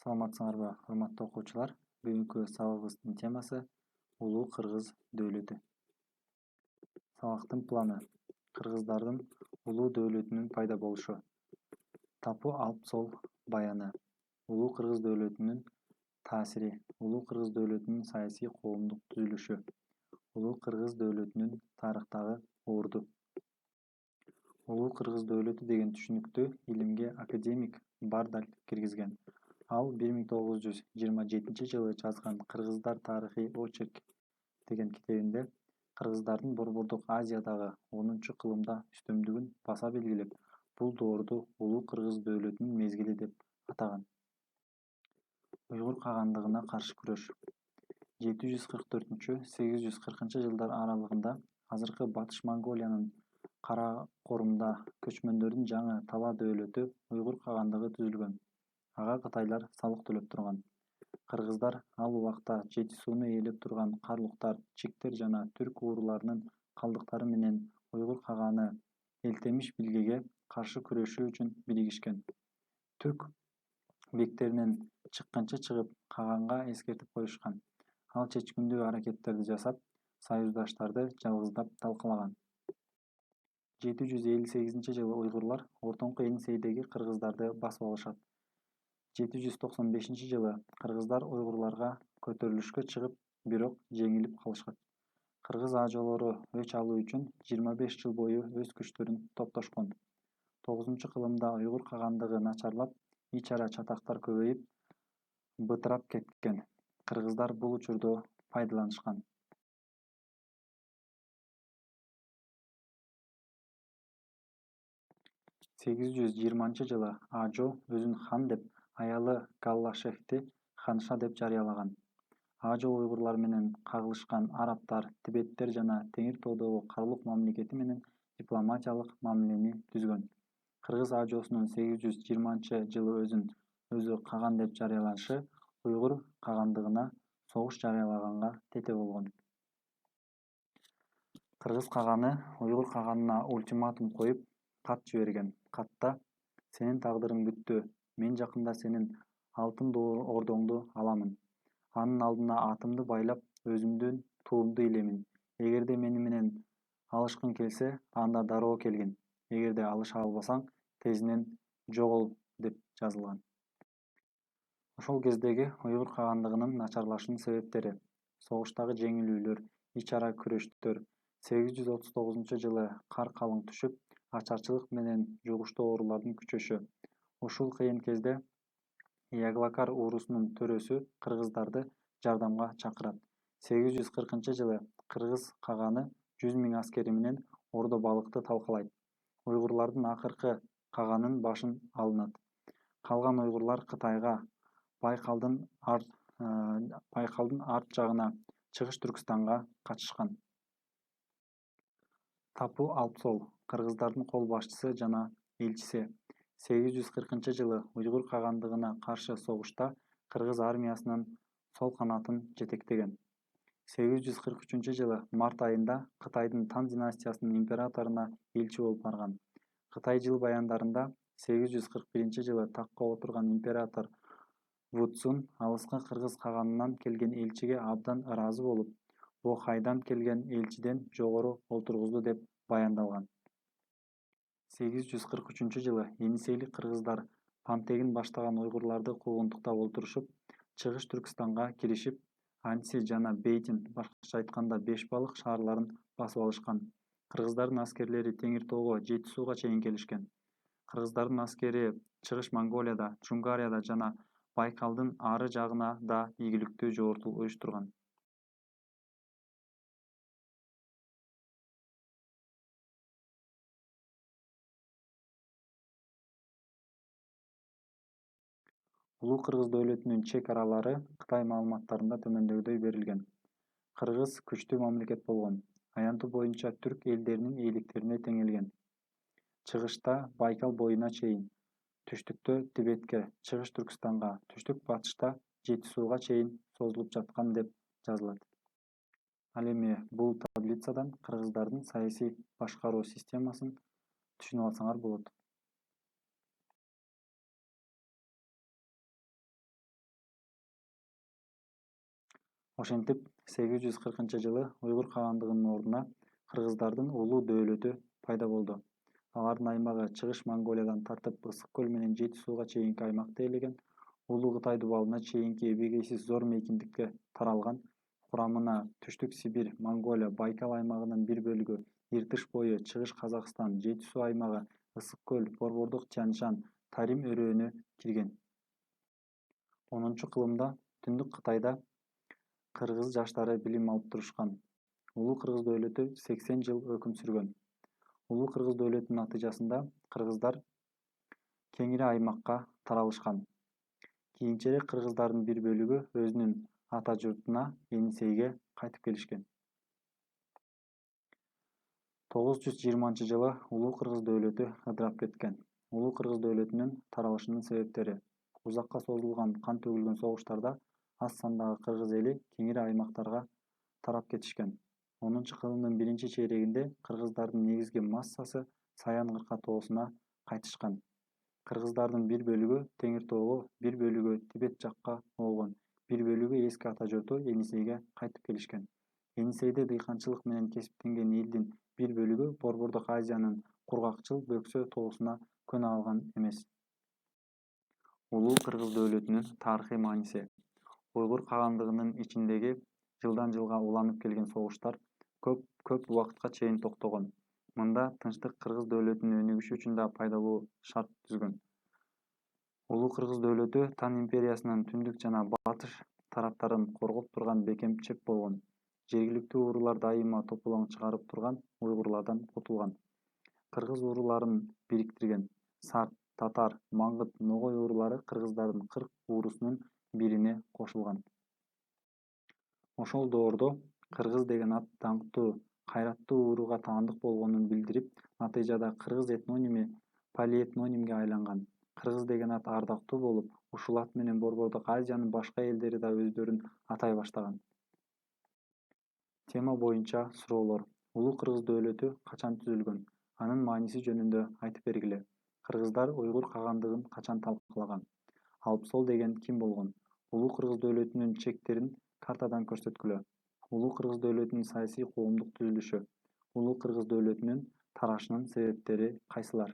Саламатсыңарбы, урматтуу окуучулар? Бүгүнкү сабагыбыздын темасы Улуу Кыргыз дөөлөтү. Сабактын планы: кыргыздардын улуу дөөлөтүнүн пайда болушу. Тапу Алп Сол баяны. Улуу Кыргыз дөөлөтүнүн таасири. Улуу Кыргыз дөөлөтүнүн саясий коомдук түзүлүшү. Улуу Кыргыз дөөлөтүнүн тарыхтагы орду. Улуу Кыргыз дөөлөтү деген түшүнүктү илимге академик Бардаль киргизген. Ал 1927-жылы жазган «Кыргыздар тарыхый очерк» деген китебинде кыргыздардын Борбордук Азиядагы 10-кылымда үстөмдүгүн баса белгилеп, бул доорду Улуу Кыргыз дөөлөтүнүн мезгили деп атаган. Уйгур кагандыгына каршы күрөш. 744-840-жылдар аралыгында азыркы Батыш Монголиянын Каракорумда көчмөндөрдүн жаңы Тала дөөлөтү Уйгур кагандыгы түзүлгөн. Ага кытайлар салык төлөп турган. Кыргыздар ал убакта Жети сууну ээлеп турган карлуктар, чиктер жана түрк ууруларынын калдыктары менен уйгур каганы Элтемиш билгеге каршы күрөшүү үчүн биригишкен. Түрк бектеринен чыккынчы чыгып, каганга эскертип коюшкан. Ал чечкиндүү аракеттерди жасап, союздаштарды жалгыздап талкалаган. 758-жылы уйгурлар Ортоңку Енисейдеги кыргыздарды басып алышат. 795-жылы кыргыздар уйгурларга көтөрүлүшкө чыгып, бирок жеңилип калышат. Кыргыз ажолору өч алуу үчүн 25 жыл бою өз күчтөрүн топтошкон. 9-кылымда уйгур кагандыгы начарлап, ич-ара чатактар көбөйүп, бытырап кеткен. Кыргыздар бул учурду пайдаланышкан. 820-жылы Ажо өзүн хан деп, аялы Галлашехти ханша деп жарыялаган. Ажо уйгурлар менен кагылышкан арабтар, тибеттер жана Теңир тоодогу карлук мамлекети менен дипломатиялык мамилени түзгөн. Кыргыз Ажосунун 820-жылы өзү каган деп жарыяланышы уйгур кагандыгына согуш жарыялаганга тете болгон. Кыргыз каганы уйгур каганына ультиматум коюп, кат жиберген. Катта: «Сенин тагдырың бүттү. Мен жакында сенин алтын ордоңду аламын. Анын алдына атымды байлап, өзүмдүн туумду илемин. Эгерде мени менен алышкың келсе, анда дароо келгин. Эгерде алыша албасаң, тезинен жогол» деп жазылган. Ошол кездеги уйгур кагандыгынын начарлашуунун себептери: согуштагы жеңилүүлөр, ич-ара күрөштөр, 839-жылы кар калың түшүп, ачарчылык менен жугуштуу оорулардын күчөшү. Ушул кыйын кезде Яглакар уурусунун төрөсү кыргыздарды жардамга чакырат. 840-жылы кыргыз каганы 100 000 аскери менен Ордо балыкты талкалайт. Уйгурлардын акыркы каганын башын алынат. Калган уйгурлар Кытайга, Байкалдын арт жагына, Чыгыш Түркстанга качышкан. Тапу Алп Сол кыргыздардын кол башчысы жана элчиси. 840-жылы уйгур кагандыгына каршы согушта кыргыз армиясынын сол канатын жетектеген. 843-жылы март айында Кытайдын Тан династиясынын императоруна элчи болуп барган. Кытай жыл баяндарында 841-жылы такка отурган император Вуцун алыскы кыргыз каганынан келген элчиге абдан ыраазы болуп, Бохайдан келген элчиден жогору олтургузду деп баяндалган. 843-жылы Енисейлик кыргыздар Памтегин баштаган уйгурларды куугунтуктап олтурушуп, Чыгыш Түркстанга киришип, Анси жана Бейтин, башкача айтканда Бешбалык шаарларын басып алышкан. Кыргыздардын аскерлери Теңир тоого, Жети сууга чейин келишкен. Кыргыздардын аскери Чыгыш Монголияда, Чунгарияда жана Байкалдын ары жагына да ийгиликтүү жогортуу уюштурган. Улуу Кыргыз дөөлөтүнүн чек аралары Кытай маалыматтарында төмөндөгүдөй берилген. Кыргыз күчтүү мамлекет болгон. Аянту боюнча түрк элдеринин ээликтерине теңелген. Чыгышта Байкал боюна чейин, түштүктө Тибетке, Чыгыш Түркстанга, түштүк-батышта Жети сууга чейин созулуп жаткан деп жазылат. Ал эми бул таблицадан кыргыздардын саясий башкаруу системасын түшүнүп алсаңар болот. Ошентип 840-жылы уйгур кагандыгынын ордуна кыргыздардын улуу дөөлөтү пайда болду. Алардын аймагы чыгыш Монголиядан тартып Ысык көл менен Жети сууга чейинки аймакты ээлеген, улуу Кытай дубалына чейинки эбегейсиз зор мейкиндикке таралган. Курамына Түштүк Сибирь, Монголия, Байкал аймагынын бир бөлүгү, Иртыш бою, Чыгыш Казакстан, Жети суу аймагы, Ысык көл, Борбордук Тянь-Шань, Тарим өрөөнү кирген. 10-кылымда Түндүк Кытайда кыргыз жаштары билим алып турушкан. Улуу Кыргыз дөөлөтү 80 жыл өкүм сүргөн. Улуу Кыргыз дөөлөтүнүн натыйжасында кыргыздар кеңири аймакка таралышкан. Кийинчерээк кыргыздардын бир бөлүгү өзүнүн ата журтуна Енисейге кайтып келишкен. 920-жылы Улуу Кыргыз дөөлөтү ыдырап кеткен. Улуу Кыргыз дөөлөтүнүн таралышынын себептери: узакка созулган кан төгүлгөн согуштарда аз сандагы кыргыз эли кеңири аймактарга тарап кетишкен. 10-кылымдын биринчи чейрегинде кыргыздардын негизги массасы Саян кырка тоосуна кайтышкан. Кыргыздардын бир бөлүгү Теңир тоого, бир бөлүгү Тибет жакка болгон, бир бөлүгү эски ата журту Енисейге кайтып келишкен. Енисейде дыйканчылык менен кесиптенген элдин бир бөлүгү Борбордук Азиянын Кургакчыл Бөксө тоосуна көнө алган эмес. Улуу Кыргыз дөөлөтүнүн тарыхый мааниси: уйгур кагандыгынын ичиндеги жылдан жылга уланып келген согуштар көп убакытка чейин токтогон. Мында тынчтык кыргыз дөөлөтүнүн өнүгүшү үчүн да пайдалуу шарт түзгөн. Улуу Кыргыз дөөлөтү Тан империясынын түндүк жана батыш тараптарын коргоп турган бекем чеп болгон. Жергиликтүү уруулар дайыма топулоң чыгарып турган уйгурлардан кутулган. Кыргыз урууларын бириктирген. Сарт, татар, маңгыт, ногой уруулары кыргыздардын 40 уурусунун бирине кошулган. Ошол доордо кыргыз деген ат даңктуу, кайраттуу урууга таандык болгонун билдирип, натыйжада кыргыз этноними полиэтнонимге айланган. Кыргыз деген ат ардактуу болуп, ушул ат менен Борбордук Азиянын башка элдери да өздөрүн атай баштаган. Тема боюнча суроолор: Улуу Кыргыз дөөлөтү качан түзүлгөн? Анын мааниси жөнүндө айтып бергиле. Кыргыздар уйгур кагандыгын качан талкуулаган? Алп Сол деген ким болгон? Улуу Кыргыз дөөлөтүнүн чектерин картадан көрсөткүлө. Улуу Кыргыз дөөлөтүнүн саясий коомдук түзүлүшү. Улуу Кыргыз дөөлөтүнүн тарашынын себептери кайсылар?